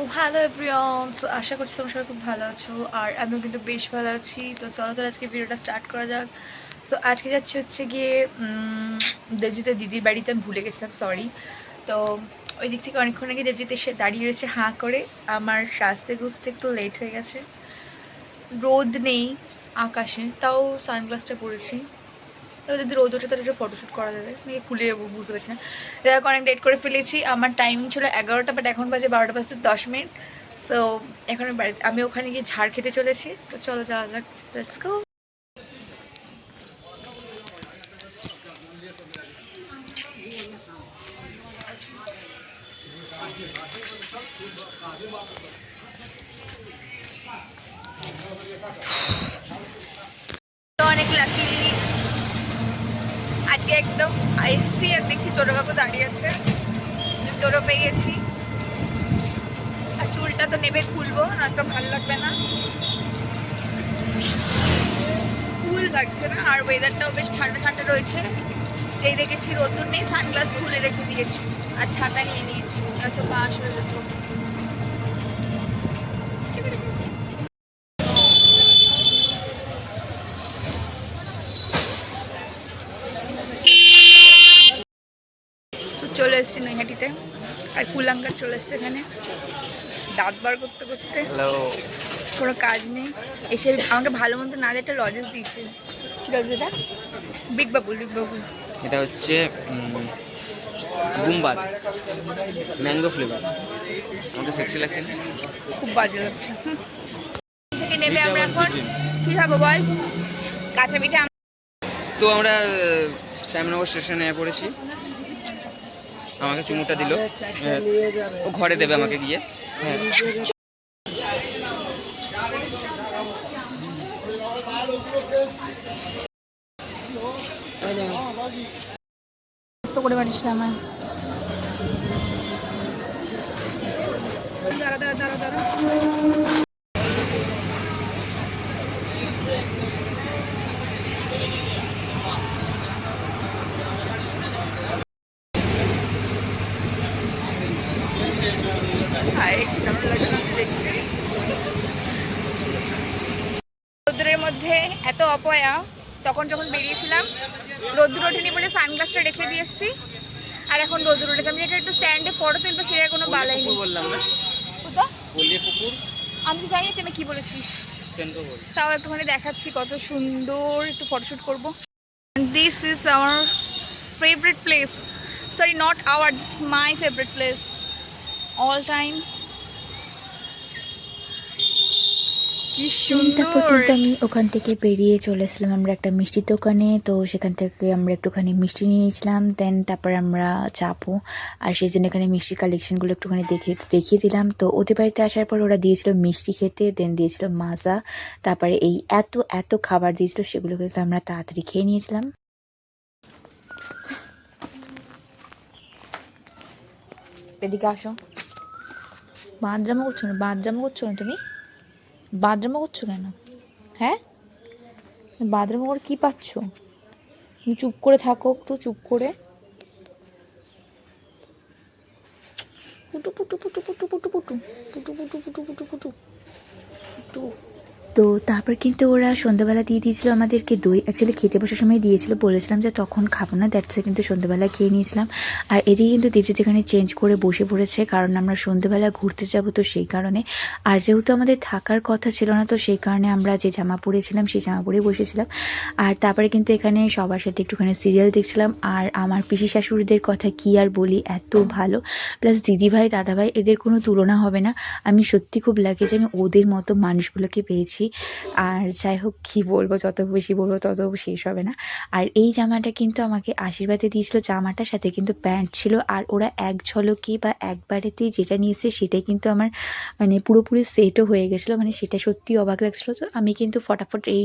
Hello everyone. So আশা করছি তোমরা সবাই খুব ভালো আছো, আর আমিও কিন্তু বেশ ভালো আছি। তো চলো তাহলে আজকে ভিডিওটা স্টার্ট করা যাক। সো আজকে যাচ্ছি হচ্ছে গিয়ে দেবজিতের দিদির বাড়িতে। আমি ভুলে গেছিলাম, সরি। তো ওই দিক থেকে অনেকক্ষণ আগে দেবজিৎ এসে দাঁড়িয়ে রয়েছে হাঁ করে। আমার সাজতে গুজতে একটু লেট হয়ে গেছে, রোদ নেই আকাশে, তাও সানগ্লাসটা পরেছি। এবার যদি রোদ ওঠে তাহলে একটা ফটোশ্যুট করা যাবে, আমি খুলে বুঝতে পারছি না। যাই অনেক ডেট করে ফেলেছি। আমার টাইমিং ছিল 11টা, বাট এখন বাজে 12:10। সো এখন আমি ওখানে গিয়ে ঝাড় খেতে চলেছি। তো চলো যাওয়া যাক, লেটস গো। অনেক লাকি আজকে, একদম আইসি। আর দেখছি টোটো কাকু দাঁড়িয়ে আছে, টোটো পেয়ে গেছি। আর চুলটা তো নেবে খুলবো, না তো ভালো লাগবে না, কুল লাগছে না। আর ওয়েদারটাও বেশ ঠান্ডা ঠান্ডা রয়েছে। যেই দেখেছি রোদ্দুর নেই, সানগ্লাস খুলে রেখে দিয়েছি আর ছাতা নিয়ে নিয়েছি, এত পাশ হয়ে যেত। চলে এসেছি নৈহাটিতে, আর কুলাঙ্গার চলে এসছে এখানে দাঁত বার করতে করতে। কোনো কাজ নেই, এসে আমাকে ভালো মন্দ না দিয়ে একটা লজেস দিয়েছে। কি লজেস এটা? বিগ বাবুল। বিগ বাবুল এটা হচ্ছে বুমবার ম্যাঙ্গো ফ্লেভার। আমাকে সেক্সি লাগছে না, খুব বাজে লাগছে। থেকে নেবে আমরা এখন কি খাবো বল? কাঁচা পিঠা। তো আমরা শ্যামনগর স্টেশনে পড়েছি। আমাকে চুমুটা দিল, ও ঘরে দেবে আমাকে গিয়ে। হ্যাঁ, করে পারিস না আমার। দাঁড়া দাঁড়া দাঁড়া দাঁড়া। রোদ্রের মধ্যে এত অপয়া। তখন যখন বেরিয়েছিলাম রোদ্দুর ওঠেনি বলে সানগ্লাসটা রেখে দিয়ে এসেছি, আর এখন রোদ্দুর উঠেছে। আমি এখানে একটু স্ট্যান্ডে ফটো তুলবো, সেটা কোনো বালাই নেই। বললাম না কোথা? পুকুর। আমি তো জানি না তুমি কি বলেছিস, তাও একটুখানি দেখাচ্ছি কত সুন্দর। একটু ফটোশ্যুট করবো। This is our favourite place, sorry not our, this my favourite place all time. তারপর কিন্তু আমি ওখান থেকে বেরিয়ে চলেছিলাম আমরা একটা মিষ্টির দোকানে। তো সেখান থেকে আমরা একটুখানি মিষ্টি নিয়ে নিয়েছিলাম। তারপর আমরা যাবো, আর সেই জন্য এখানে মিষ্টির কালেকশনগুলো একটুখানি দেখিয়ে দিলাম। তো ওদের বাড়িতে আসার পর ওরা দিয়েছিল মিষ্টি খেতে, দেন দিয়েছিল মাজা, তারপরে এই এত এত খাবার দিয়েছিল, সেগুলো কিন্তু আমরা তাড়াতাড়ি খেয়ে নিয়েছিলাম। এদিকে আসো। বাদরামো করছো না, বাদরামো করছো না তুমি? বাদরামো করছো কেন? হ্যাঁ, বাদরামো করে কী পাচ্ছ? তুমি চুপ করে থাকো, একটু চুপ করে। পুটু পুটু পুটু পুটু পুটু পুটু পুটু পুটু পুটু পুটু পুটু পুটু। তো তারপর কিন্তু ওরা সন্ধ্যাবেলা দিয়ে দিয়েছিলো আমাদেরকে দই। অ্যাকচুয়ালি খেতে বসার সময় দিয়েছিল, বলেছিলাম যে তখন খাবো না, দ্যাটসে কিন্তু সন্ধ্যাবেলা খেয়ে নিয়েছিলাম। আর এদিকে কিন্তু দেবজিৎ এখানে চেঞ্জ করে বসে পড়েছে, কারণ আমরা সন্ধ্যাবেলা ঘুরতে যাব, তো সেই কারণে। আর যেহেতু আমাদের থাকার কথা ছিল না, তো সেই কারণে আমরা যে জামা পরেছিলাম সেই জামা পরেই বসেছিলাম। আর তারপরে কিন্তু এখানে সবার সাথে একটুখানি সিরিয়াল দেখছিলাম। আর আমার পিসি শাশুড়িদের কথা কি আর বলি, এত ভালো। প্লাস দিদিভাই দাদাভাই, এদের কোনো তুলনা হবে না। আমি সত্যি খুব লাকি যে আমি ওদের মতো মানুষগুলোকে পেয়েছি। আর যাই হোক, কী বলবো, যত বেশি বলবো তত শেষ হবে না। আর এই জামাটা কিন্তু আমাকে আশীর্বাদে দিয়েছিল, জামাটার সাথে কিন্তু প্যান্ট ছিল। আর ওরা এক ঝলকে বা একবারেতেই যেটা নিয়েছে সেটাই কিন্তু আমার মানে পুরোপুরি সেটও হয়ে গেছিলো, মানে সেটা সত্যি অবাক লাগছিলো। তো আমি কিন্তু ফটাফট এই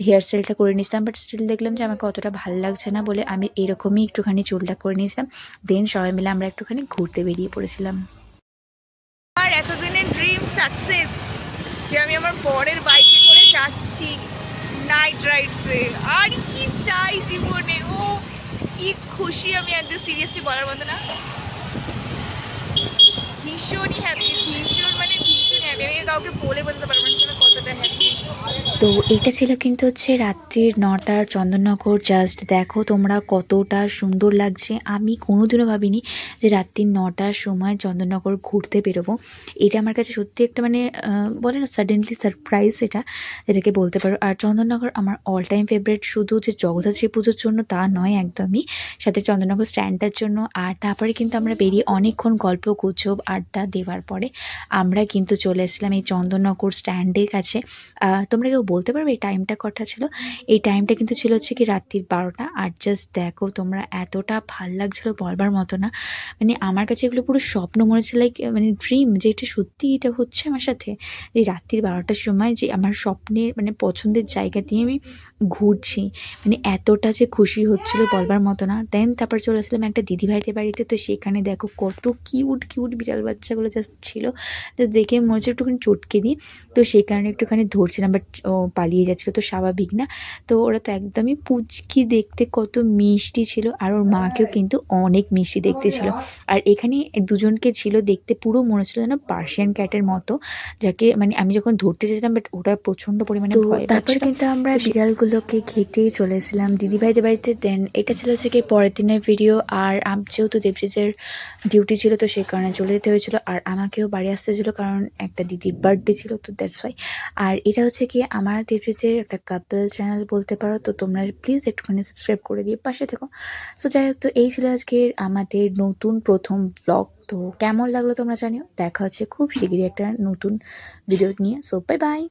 হেয়ার স্টাইলটা করে নিয়েছিলাম, বাট স্টিল দেখলাম যে আমাকে অতটা ভালো লাগছে না, বলে আমি এরকমই একটুখানি চুলটা করে নিয়েছিলাম। দেন সবাই মিলে আমরা একটুখানি ঘুরতে বেরিয়ে পড়েছিলাম। আর এতদিনের ড্রিম সাকসেস, যে আমি আমার বরের বাইকে করে যাচ্ছি নাইট রাইডসে। আর কি চাই জীবনে, ও কি খুশি আমি একদম, সিরিয়াসলি বলার মতো না। ভীষণই হ্যাপি, ভীষণ কাউকে বলে বলতে পারবো না সেটা কতটা হ্যাপি। তো এটা ছিল কিন্তু হচ্ছে রাত্রির 9টার চন্দননগর। জাস্ট দেখো তোমরা কতটা সুন্দর লাগছে। আমি কোনোদিনও ভাবিনি যে রাত্রির 9টার সময় চন্দননগর ঘুরতে বেরোবো। এটা আমার কাছে সত্যি একটা মানে বলে না সাডেনলি সারপ্রাইজ, এটা যেটাকে বলতে পারো। আর চন্দননগর আমার অল টাইম ফেভারিট, শুধু যে জগদ্ধাত্রী পুজোর জন্য তা নয় একদমই, সাথে চন্দননগর স্ট্যান্ডটার জন্য। আর তারপরে কিন্তু আমরা বেরিয়ে অনেকক্ষণ গল্প গুজব আড্ডা দেওয়ার পরে আমরা কিন্তু চলে এসেছিলাম এই চন্দননগর স্ট্যান্ডের কাছে। তোমরা কেউ বলতে পারবে এই টাইমটা কটা ছিল? এই টাইমটা কিন্তু ছিল হচ্ছে কি রাত্রির 12টা। আর জাস্ট দেখো তোমরা, এতটা ভাল লাগছিলো বলবার মতো না। মানে আমার কাছে এগুলো পুরো স্বপ্ন মনে হচ্ছে, লাইক মানে ড্রিম, যে এটা সত্যি এটা হচ্ছে আমার সাথে। এই রাত্রির 12টার সময় যে আমার স্বপ্নের মানে পছন্দের জায়গা দিয়ে আমি ঘুরছি, মানে এতটা যে খুশি হচ্ছিলো বলবার মতো না। দেন তারপর চলে আসলাম একটা দিদিভাইদের বাড়িতে। তো সেখানে দেখো কত কিউট কিউট বিড়াল বাচ্চাগুলো জাস্ট ছিল, জাস্ট দেখে মনে হচ্ছে একটুখানি চটকে দিই। তো সেই কারণে একটুখানি ধরছিলাম, বাট ও পালিয়ে যাচ্ছিলো, তো স্বাভাবিক না। তো ওরা তো একদমই পুচকি, দেখতে কত মিষ্টি ছিল। আর ওর মাকেও কিন্তু অনেক মিষ্টি দেখতে ছিল। আর এখানে দুজনকে ছিল দেখতে পুরো মনে হচ্ছিল যেন পার্সিয়ান ক্যাটের মতো, যাকে মানে আমি যখন ধরতে চেয়েছিলাম, বাট ওটা প্রচণ্ড পরিমাণে ভয় তারপর পাচ্ছিল। কিন্তু আমরা তো বিড়ালগুলোকে খেতেই চলে এসেছিলাম দিদিভাইদের বাড়িতে। দেন এটা ছিল হচ্ছে কি পরের দিনের ভিডিও। আর যেহেতু দেবজিতের ডিউটি ছিল, তো সেই কারণে চলে যেতে হয়েছিল। আর আমাকেও বাড়ি আসতে হয়েছিল, কারণ একটা দিদির বার্থডে ছিল, তো দ্যাটস ওয়াই। আর এটা হচ্ছে কি আমার দেবজিতের একটা কাপল চ্যানেল বলতে পারো। তো তোমরা প্লিজ একটুখানি সাবস্ক্রাইব করে দিয়ে পাশে থেকো। সো যাই হোক, তো এই ছিল আজকের আমাদের নতুন প্রথম ব্লগ। তো কেমন লাগলো তোমরা জানিও। দেখা হচ্ছে খুব শিগগিরই একটা নতুন ভিডিও নিয়ে। So bye bye.